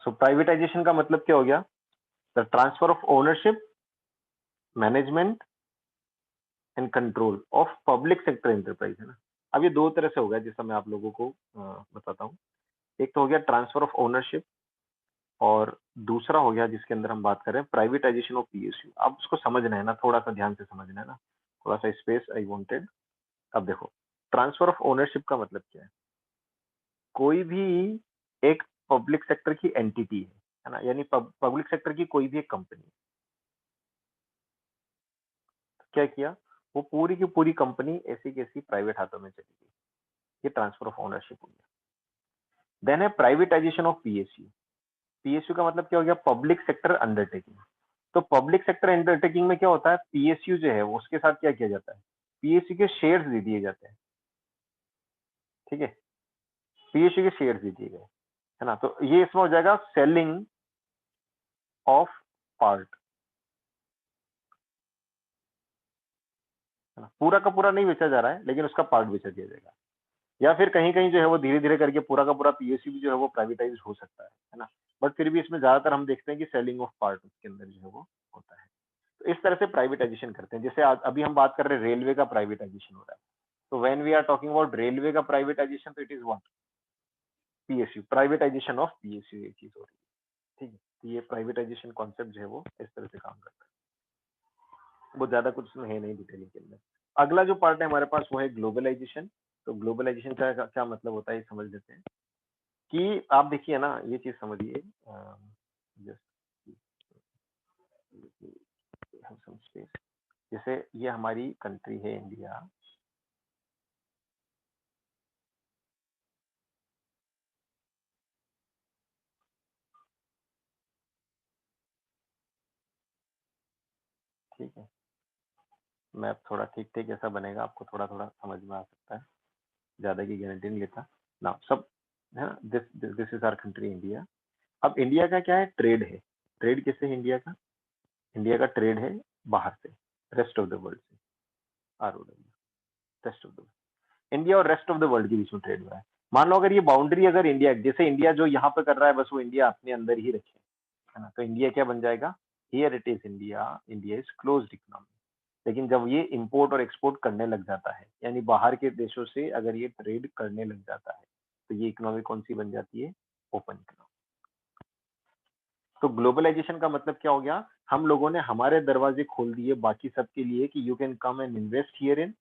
सो privatisation का मतलब क्या हो गया? The transfer of ownership, management and control of public sector enterprise, है ना। अब ये दो तरह से होगा, जैसा मैं आप लोगों को बताता हूँ। एक तो हो गया ट्रांसफर ऑफ ओनरशिप, और दूसरा हो गया जिसके अंदर हम बात कर रहे हैं प्राइवेटाइजेशन ऑफ पीएसयू। अब उसको समझना है ना, थोड़ा सा ध्यान से समझना है ना, थोड़ा सा स्पेस आई वांटेड। अब देखो, ट्रांसफर ऑफ ओनरशिप का मतलब क्या है? कोई भी एक पब्लिक सेक्टर की एंटिटी है ना, यानी पब्लिक सेक्टर की कोई भी एक कंपनी, क्या किया, वो पूरी की पूरी कंपनी ऐसी की ऐसी प्राइवेट हाथों में चली गई। ये ट्रांसफर ऑफ ओनरशिप हो गया। देन है प्राइवेटाइजेशन ऑफ पीएसयू। पीएसयू का मतलब क्या हो गया? Public sector undertaking. तो पब्लिक सेक्टर अंडरटेकिंग में क्या होता है? पीएसयू जो है उसके साथ क्या किया जाता है? पीएसयू के शेयर्स दे दिए जाते हैं, ठीक है। पीएसयू के शेयर्स दे दिए गए, है ना। तो ये इसमें हो जाएगा सेलिंग ऑफ पार्ट, है ना। पूरा का पूरा नहीं बेचा जा रहा है, लेकिन उसका पार्ट बेचा दिया जाएगा। या फिर कहीं कहीं जो है वो धीरे धीरे करके पूरा का पूरा पीएसयू भी जो है वो प्राइवेटाइज हो सकता है ना। बट फिर भी इसमें ज्यादातर हम देखते हैं कि सेलिंग ऑफ पार्ट उसके अंदर जो है वो होता है। तो इस तरह से प्राइवेटाइजेशन करते हैं। जैसे अभी हम बात कर रहे हैं रेलवे का प्राइवेटाइजेशन हो रहा है। तो when we are talking about railway का प्राइवेटाइजेशन, तो it is what? PSU, privatisation of PSU ये चीज हो रही है, ठीक है। तो ये प्राइवेटाइजेशन कॉन्सेप्ट जो है वो इस तरह से काम करता है। वो ज्यादा कुछ उसमें है नहीं डिटेलिंग के अंदर। अगला जो पार्ट है हमारे पास वो है ग्लोबलाइजेशन। तो ग्लोबलाइजेशन का क्या मतलब होता है, ये समझ लेते हैं। कि आप देखिए ना, ये चीज समझिए, जैसे ये हमारी कंट्री है इंडिया, ठीक है। मैप थोड़ा ठीक ठीक ऐसा बनेगा, आपको थोड़ा थोड़ा समझ में आ सकता है, ज्यादा की गारंटी नहीं लेता ना सब, है ना। This is our country India. अब इंडिया का क्या है? ट्रेड है। ट्रेड किससे है इंडिया का? इंडिया का ट्रेड है बाहर से, रेस्ट ऑफ द वर्ल्ड से। ROW, rest of the world. India और रेस्ट ऑफ द वर्ल्ड के बीच में ट्रेड हो रहा है। मान लो अगर ये बाउंड्री, अगर इंडिया, जैसे इंडिया जो यहाँ पे कर रहा है बस वो इंडिया अपने अंदर ही रखे, है ना। तो इंडिया क्या बन जाएगा? Here it is India, India is closed economy. लेकिन जब ये इंपोर्ट और एक्सपोर्ट करने लग जाता है, यानी बाहर के देशों से अगर ये ट्रेड करने लग जाता है, तो ये इकोनॉमी कौन सी बन जाती है? Open economy. तो ग्लोबलाइजेशन का मतलब क्या हो गया? हम लोगों ने हमारे दरवाजे खोल दिए बाकी सबके लिए कि you can come and invest here in,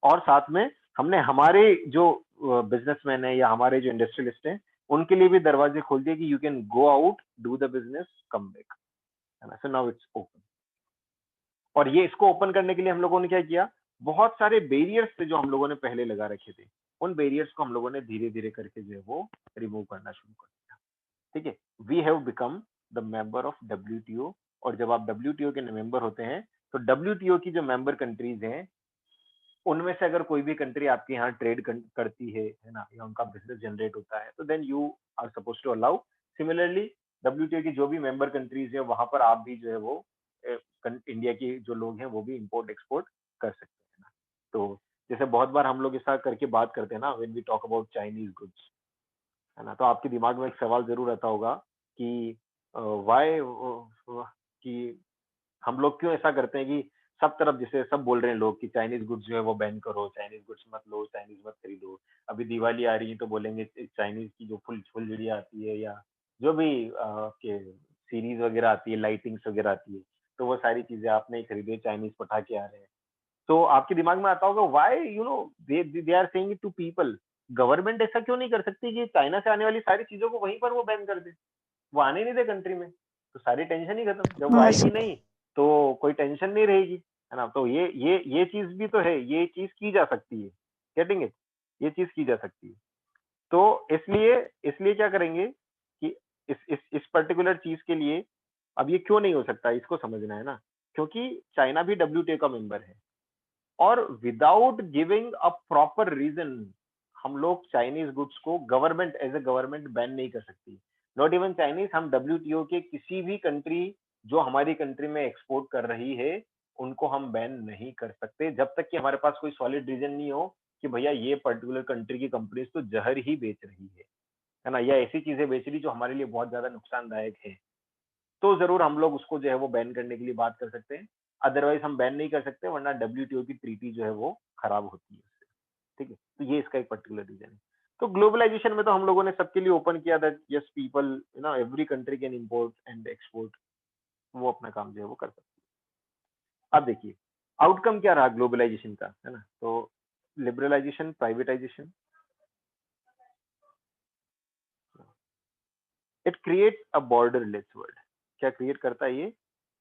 और साथ में हमने हमारे जो बिजनेसमैन है या हमारे जो इंडस्ट्रियलिस्ट हैं उनके लिए भी दरवाजे खोल दिए कि you can go out, do the business, come back, है ना। So now it's open. और ये इसको ओपन करने के लिए हम लोगों ने क्या किया? बहुत सारे बैरियर्स थे जो हम लोगों ने पहले लगा रखे थे, उन बैरियर्स को हम लोगों ने धीरे धीरे करके जो है वो रिमूव करना शुरू कर दिया, ठीक है। We have become the member of WTO। और जब आप WTO के मेंबर होते हैं, तो WTO की जो मेंबर कंट्रीज हैं उनमें से अगर कोई भी कंट्री आपके यहाँ ट्रेड करती है ना, या उनका बिजनेस जनरेट होता है, तो then you are suppose to allow. Similarly WTO की जो भी मेंबर कंट्रीज है वहां पर आप भी जो है वो इंडिया के जो लोग हैं वो भी इंपोर्ट एक्सपोर्ट कर सकते हैं ना। तो जैसे बहुत बार हम लोग ऐसा करके बात करते हैं ना, when we talk about Chinese goods, है ना। तो आपके दिमाग में एक सवाल जरूर आता होगा कि वाई, कि हम लोग क्यों ऐसा करते हैं कि सब तरफ जैसे सब बोल रहे हैं लोग कि चाइनीज गुड्स जो है वो बैन करो, चाइनीज गुड्स मत लो, चाइनीज मत खरीदो। अभी दिवाली आ रही है तो बोलेंगे चाइनीज की जो फुलझड़ियाँ आती है, या जो भी के सीरीज वगैरह आती है, लाइटिंग्स वगैरह आती है, तो वो सारी चीजें आप नहीं खरीदे, चाइनीज पटाखे आ रहे हैं। तो आपके दिमाग में आता होगा why they are saying it to people. Government ऐसा क्यों नहीं कर सकती कि चाइना से आने वाली सारी चीजों को वहीं पर वो बैन कर दे, वो आने नहीं दे कंट्री में, तो सारी टेंशन ही खत्म। जब वो हाँ आएगी सर। नहीं तो कोई टेंशन नहीं रहेगी, है ना। तो ये चीज भी तो है, ये चीज की जा सकती है, गेटिंग इट, ये चीज की जा सकती है। तो इसलिए इसलिए क्या करेंगे कि इस पर्टिकुलर चीज के लिए, अब ये क्यों नहीं हो सकता इसको समझना है ना। क्योंकि चाइना भी WTO का मेंबर है, और without giving a proper reason हम लोग चाइनीज गुड्स को government as a government ban नहीं कर सकती। नॉट इवन चाइनीज, हम WTO के किसी भी कंट्री जो हमारी कंट्री में एक्सपोर्ट कर रही है उनको हम बैन नहीं कर सकते, जब तक कि हमारे पास कोई सॉलिड रीजन नहीं हो कि भैया ये पर्टिकुलर कंट्री की कंपनीज तो जहर ही बेच रही है। है ना, या ऐसी चीजें बेच रही जो हमारे लिए बहुत ज्यादा नुकसानदायक है, तो जरूर हम लोग उसको जो है वो बैन करने के लिए बात कर सकते हैं। अदरवाइज हम बैन नहीं कर सकते, वरना डब्ल्यूटीओ की ट्रीटी जो है वो खराब होती है उससे। ठीक है, तो ये इसका एक पर्टिकुलर रीजन है। तो ग्लोबलाइजेशन में तो हम लोगों ने सबके लिए ओपन किया that yes people, every country can import and export, वो अपना काम जो है वो कर सकते हैं। अब देखिए आउटकम क्या रहा ग्लोबलाइजेशन का, है ना, तो liberalisation, privatisation, it creates a borderless world. क्या क्रिएट करता है ये?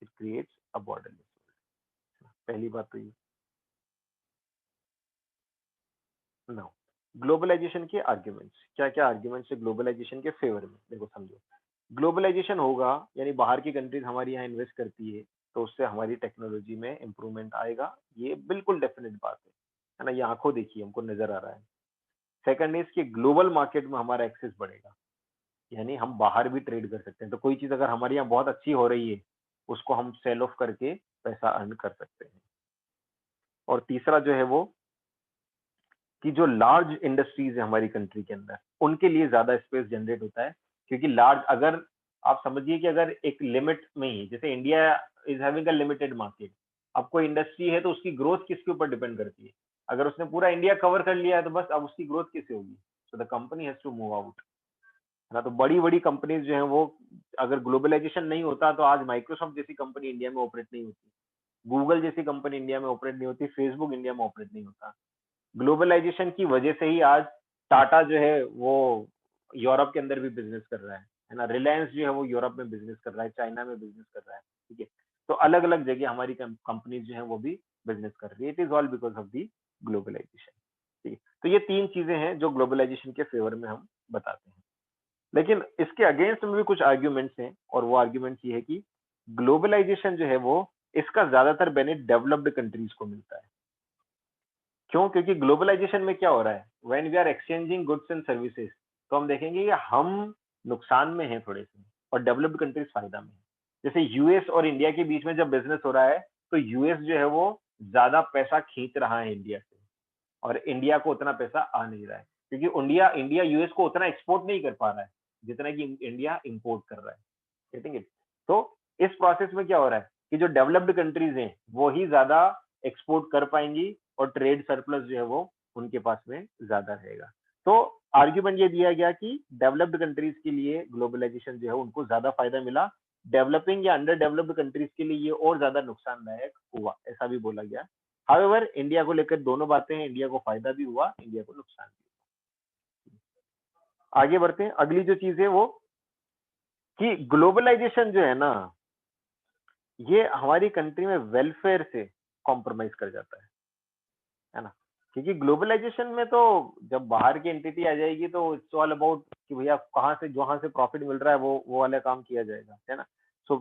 It creates a borderless world. पहली बात तो ये। नाउ ग्लोबलाइजेशन के आर्ग्यूमेंट्स, क्या क्या आर्ग्यूमेंट्स है ग्लोबलाइजेशन के फेवर में, देखो समझो। ग्लोबलाइजेशन होगा यानी बाहर की कंट्रीज हमारी यहाँ इन्वेस्ट करती है, तो उससे हमारी टेक्नोलॉजी में इंप्रूवमेंट आएगा, ये बिल्कुल डेफिनेट बात है ना, ये आंखों देखिए हमको नजर आ रहा है। सेकंड इज कि ग्लोबल मार्केट में हमारा एक्सेस बढ़ेगा, यानी हम बाहर भी ट्रेड कर सकते हैं, तो कोई चीज अगर हमारे यहाँ बहुत अच्छी हो रही है, उसको हम सेल ऑफ करके पैसा अर्न कर सकते हैं। और तीसरा जो है वो कि जो लार्ज इंडस्ट्रीज है हमारी कंट्री के अंदर, उनके लिए ज्यादा स्पेस जनरेट होता है, क्योंकि लार्ज, अगर आप समझिए कि अगर एक लिमिट में ही, जैसे India is having a limited market, अब कोई इंडस्ट्री है तो उसकी ग्रोथ किसके ऊपर डिपेंड करती है? अगर उसने पूरा इंडिया कवर कर लिया है तो बस अब उसकी ग्रोथ कैसे होगी? So the company has to move out, है ना। तो बड़ी बड़ी कंपनीज जो है वो, अगर ग्लोबलाइजेशन नहीं होता तो आज माइक्रोसॉफ्ट जैसी कंपनी इंडिया में ऑपरेट नहीं होती, गूगल जैसी कंपनी इंडिया में ऑपरेट नहीं होती, फेसबुक इंडिया में ऑपरेट नहीं होता। ग्लोबलाइजेशन की वजह से ही आज टाटा जो है वो यूरोप के अंदर भी बिजनेस कर रहा है ना, रिलायंस जो है वो यूरोप में बिजनेस कर रहा है, चाइना में बिजनेस कर रहा है। ठीक है, तो अलग अलग जगह हमारी कंपनीज जो है वो भी बिजनेस कर रही है, it is all because of the globalisation. ठीक है, तो ये तीन चीजें हैं जो ग्लोबलाइजेशन के फेवर में हम बताते हैं। लेकिन इसके अगेंस्ट में भी कुछ आर्ग्यूमेंट्स हैं, और वो आर्ग्यूमेंट्स ये है कि ग्लोबलाइजेशन जो है वो, इसका ज्यादातर बेनिफिट डेवलप्ड कंट्रीज को मिलता है। क्यों? क्योंकि ग्लोबलाइजेशन में क्या हो रहा है, when we are exchanging goods and services, तो हम देखेंगे कि हम नुकसान में हैं थोड़े से, और डेवलप्ड कंट्रीज फायदा में है। जैसे यूएस और इंडिया के बीच में जब बिजनेस हो रहा है, तो यूएस जो है वो ज्यादा पैसा खींच रहा है इंडिया से, और इंडिया को उतना पैसा आ नहीं रहा है, क्योंकि इंडिया इंडिया यूएस को उतना एक्सपोर्ट नहीं कर पा रहा है जितना कि इंडिया इंपोर्ट कर रहा है। Getting it? तो इस प्रोसेस में क्या हो रहा है कि जो डेवलप्ड कंट्रीज हैं वो ही ज्यादा एक्सपोर्ट कर पाएंगी, और ट्रेड सरप्लस जो है वो उनके पास में ज्यादा रहेगा। तो आर्ग्यूमेंट ये दिया गया कि डेवलप्ड कंट्रीज के लिए ग्लोबलाइजेशन जो है उनको ज्यादा फायदा मिला, डेवलपिंग या अंडर डेवलप्ड कंट्रीज के लिए ये और ज्यादा नुकसानदायक हुआ, ऐसा भी बोला गया। हाउएवर इंडिया को लेकर दोनों बातें हैं, इंडिया को फायदा भी हुआ, इंडिया को नुकसान भी हुआ। आगे बढ़ते हैं, अगली जो चीज है वो कि ग्लोबलाइजेशन जो है ना, ये हमारी कंट्री में वेलफेयर से कॉम्प्रोमाइज कर जाता है ना। क्योंकि ग्लोबलाइजेशन में तो जब बाहर की एंटिटी आ जाएगी तो इट्स ऑल अबाउट कि भैया कहाँ से, जहाँ से प्रॉफिट मिल रहा है वो वाला काम किया जाएगा, है ना। सो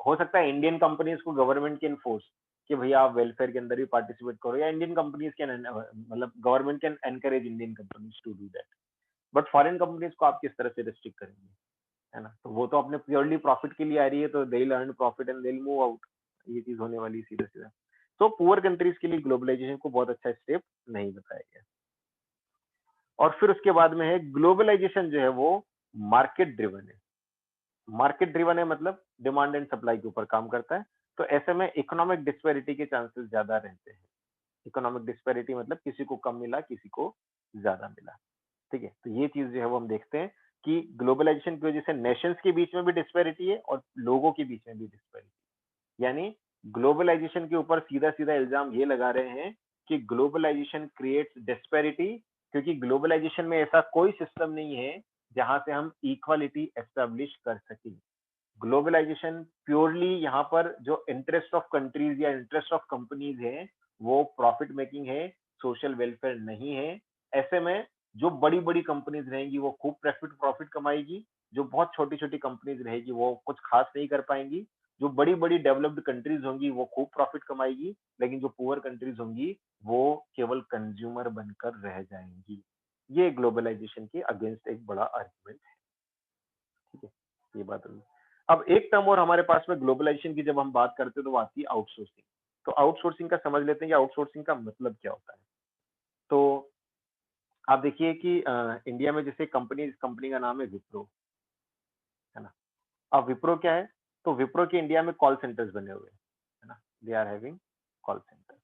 हो सकता है इंडियन कंपनीज को गवर्नमेंट कैन फोर्स कि भैया आप वेलफेयर के अंदर भी पार्टिसिपेट करो, या इंडियन कंपनीज कैन, मतलब government can encourage Indian companies to do that. But foreign companies को आप किस तरह से रिस्ट्रिक्ट करेंगे, है ना। तो वो तो अपने प्योरली प्रॉफिट के लिए आ रही है, तो they will earn profit and they will move out, ये चीज होने वाली सीधा सीधा। तो पुअर कंट्रीज के लिए ग्लोबलाइजेशन को बहुत अच्छा स्टेप नहीं बताया गया। और फिर उसके बाद में है ग्लोबलाइजेशन जो है वो मार्केट ड्रिवन है। मार्केट ड्रिवन है मतलब डिमांड एंड सप्लाई के ऊपर काम करता है, तो ऐसे में इकोनॉमिक डिस्पैरिटी के चांसेस ज्यादा रहते हैं। इकोनॉमिक डिस्पैरिटी मतलब किसी को कम मिला, किसी को ज्यादा मिला। ठीक है, तो ये चीज जो है वो हम देखते हैं कि ग्लोबलाइजेशन की वजह से नेशंस के बीच में भी डिस्पैरिटी है और लोगों के बीच में भी डिस्पैरिटी। यानी ग्लोबलाइजेशन के ऊपर सीधा सीधा इल्जाम ये लगा रहे हैं कि ग्लोबलाइजेशन क्रिएट्स डिस्पैरिटी, क्योंकि ग्लोबलाइजेशन में ऐसा कोई सिस्टम नहीं है जहां से हम इक्वालिटी एस्टेब्लिश कर सकें। ग्लोबलाइजेशन प्योरली यहाँ पर जो इंटरेस्ट ऑफ कंट्रीज या इंटरेस्ट ऑफ कंपनीज है वो प्रॉफिट मेकिंग है, सोशल वेलफेयर नहीं है। ऐसे में जो बड़ी बड़ी कंपनीज रहेंगी वो खूब प्रॉफिट प्रॉफिट कमाएगी, जो बहुत छोटी छोटी कंपनीज रहेगी वो कुछ खास नहीं कर पाएंगी। जो बड़ी बड़ी डेवलप्ड कंट्रीज होंगी वो खूब प्रॉफिट कमाएगी, लेकिन जो पुअर कंट्रीज होंगी वो केवल कंज्यूमर बनकर रह जाएंगी। ये ग्लोबलाइजेशन के अगेंस्ट एक बड़ा आर्गुमेंट है। ठीक है, ये बात हुई। अब एक टर्म और हमारे पास में ग्लोबलाइजेशन की जब हम बात करते हैं तो वो आती है आउटसोर्सिंग। तो आउटसोर्सिंग का समझ लेते हैं कि आउटसोर्सिंग का मतलब क्या होता है। तो आप देखिए कि इंडिया में जैसे कंपनी, इस कंपनी का नाम है विप्रो, है ना? अब विप्रो क्या है? तो विप्रो के इंडिया में कॉल सेंटर्स बने हुए हैं, है ना? They are having call centre.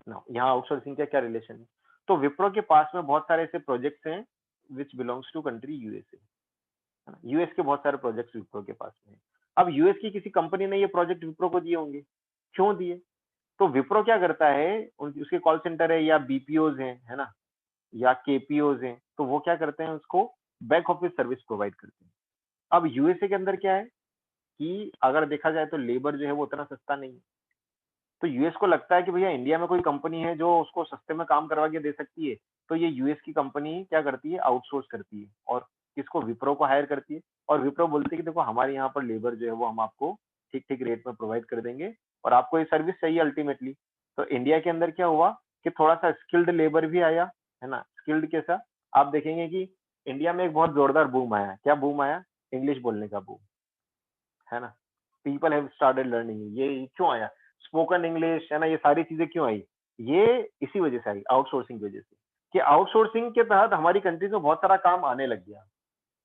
Now यहाँ आउटसोर्सिंग का क्या रिलेशन है? तो विप्रो के पास में बहुत सारे ऐसे प्रोजेक्ट्स हैं which belongs to country USA, है ना? यूएस के बहुत सारे प्रोजेक्ट्स विप्रो के पास में हैं। अब यूएस की किसी कंपनी ने ये प्रोजेक्ट विप्रो को दिए होंगे। क्यों दिए? तो विप्रो क्या करता है, उसके कॉल सेंटर है या बीपीओज हैं, है ना? या केपीओज हैं, तो वो क्या करते हैं, उसको बैक ऑफिस सर्विस प्रोवाइड करते हैं। अब यूएसए के अंदर क्या है कि अगर देखा जाए तो लेबर जो है वो उतना सस्ता नहीं है। तो यूएस को लगता है कि भैया इंडिया में कोई कंपनी है जो उसको सस्ते में काम करवा के दे सकती है, तो ये यूएस की कंपनी क्या करती है, आउटसोर्स करती है और किसको, विप्रो को हायर करती है। और विप्रो बोलती है कि देखो हमारे यहाँ पर लेबर जो है वो हम आपको ठीक ठीक रेट में प्रोवाइड कर देंगे और आपको ये सर्विस चाहिए अल्टीमेटली। तो इंडिया के अंदर क्या हुआ कि थोड़ा सा स्किल्ड लेबर भी आया, है ना? स्किल्ड कैसा, आप देखेंगे कि इंडिया में एक बहुत जोरदार बूम आया। क्या बूम आया? इंग्लिश बोलने का बूम, है ना? People have started learning. ये क्यों आया? स्पोकन इंग्लिश, है ना? ये सारी चीजें क्यों आई? ये इसी वजह से आई, आउटसोर्सिंग की वजह से। कि आउटसोर्सिंग के तहत हमारी कंट्रीज में बहुत सारा काम आने लग गया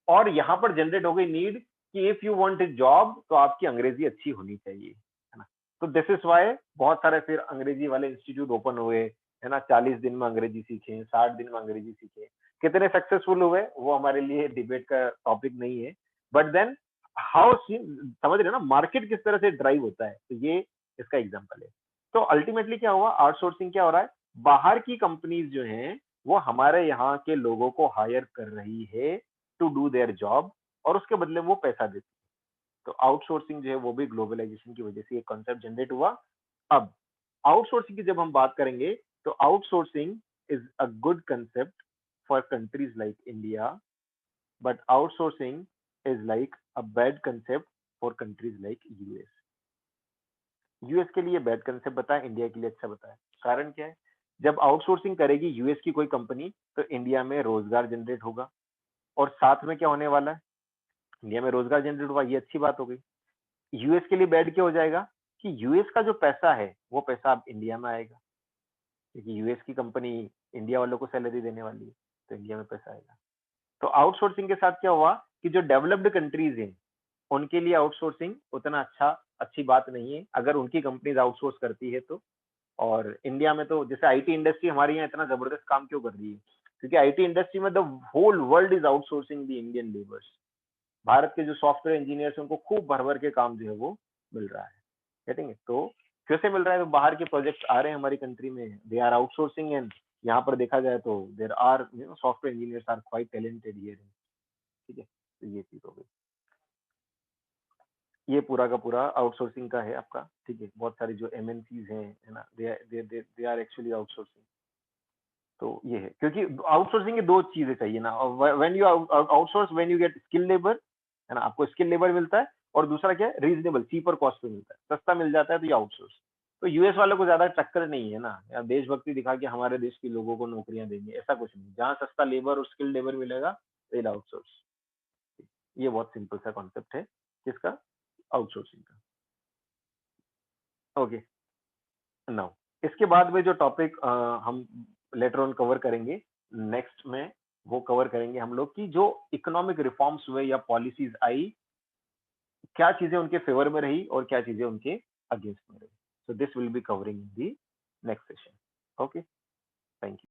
और यहाँ पर जनरेट हो गई नीड कि if you want a job तो आपकी अंग्रेजी अच्छी होनी चाहिए, है ना? तो दिस इज वाई बहुत सारे फिर अंग्रेजी वाले इंस्टीट्यूट ओपन हुए, है ना? 40 दिन में अंग्रेजी सीखे, 60 दिन में अंग्रेजी सीखे। कितने सक्सेसफुल हुए वो हमारे लिए डिबेट का टॉपिक नहीं है, बट देन हाउ, समझ रहे हो ना मार्केट किस तरह से ड्राइव होता है, तो ये इसका एग्जाम्पल है। तो अल्टीमेटली क्या हुआ, आउटसोर्सिंग क्या हो रहा है, बाहर की कंपनीज जो हैं वो हमारे यहाँ के लोगों को हायर कर रही है टू डू देयर जॉब और उसके बदले वो पैसा देती है। तो आउटसोर्सिंग जो है वो भी ग्लोबलाइजेशन की वजह से ये कॉन्सेप्ट जनरेट हुआ। अब आउटसोर्सिंग की जब हम बात करेंगे तो outsourcing is a good concept for countries like India, but outsourcing is like a bad concept for countries like US. US के लिए बैड कंसेप्ट बताया, इंडिया के लिए अच्छा बताया। कारण क्या है? जब आउटसोर्सिंग करेगी यूएस की कोई कंपनी तो इंडिया में रोजगार जनरेट होगा और साथ में क्या होने वाला है, इंडिया में रोजगार जनरेट हुआ, ये अच्छी बात हो गई। यूएस के लिए बैड क्या हो जाएगा कि यूएस का जो पैसा है वो पैसा अब इंडिया में आएगा, क्योंकि यूएस की कंपनी इंडिया वालों को सैलरी देने वाली है, तो इंडिया में पैसा आएगा। तो आउटसोर्सिंग के साथ क्या हुआ कि जो डेवलप्ड कंट्रीज हैं उनके लिए आउटसोर्सिंग उतना अच्छी बात नहीं है अगर उनकी कंपनीज आउटसोर्स करती है तो। और इंडिया में तो जैसे आईटी इंडस्ट्री हमारे यहाँ इतना जबरदस्त काम क्यों कर रही है, क्योंकि आईटी इंडस्ट्री में the whole world is outsourcing the Indian labours. Bharat के जो सॉफ्टवेयर इंजीनियर्स हैं उनको खूब भर भर के काम जो है वो मिल रहा है, गेटिंग इट? तो कैसे मिल रहा है? तो बाहर के प्रोजेक्ट्स आ रहे हैं हमारी कंट्री में, दे आर आउटसोर्सिंग, एंड यहाँ पर देखा जाए तो there are software engineers are quite talented here. ठीक है, तो ये चीज हो गई। ये पूरा का पूरा आउटसोर्सिंग का है आपका। ठीक है, बहुत सारी जो एमएनसीज हैं, है ना, दे आर एक्चुअली आउटसोर्सिंग। तो ये है, क्योंकि आउटसोर्सिंग की दो चीजें चाहिए ना, when you outsource, when you get skill labour, है ना, आपको स्किल लेबर मिलता है, और दूसरा क्या है, रीजनेबल चीपर कॉस्ट पे मिलता है, सस्ता मिल जाता है, तो ये आउटसोर्स। तो यूएस वालों को ज्यादा टक्कर नहीं है ना, या देशभक्ति दिखा के हमारे देश के लोगों को नौकरियां देंगे, ऐसा कुछ नहीं। जहाँ सस्ता लेबर और स्किल लेबर मिलेगा, तो आउटसोर्स। ये बहुत सिंपल सा कॉन्सेप्ट है किसका, आउटसोर्सिंग का। ओके, नाउ इसके बाद में जो टॉपिक हम लेटर ऑन कवर करेंगे नेक्स्ट में, वो कवर करेंगे हम लोग की जो इकोनॉमिक रिफॉर्म्स हुए या पॉलिसीज आई, क्या चीजें उनके फेवर में रही और क्या चीजें उनके अगेंस्ट में रही। So this will be covering the next session. Okay, thank you.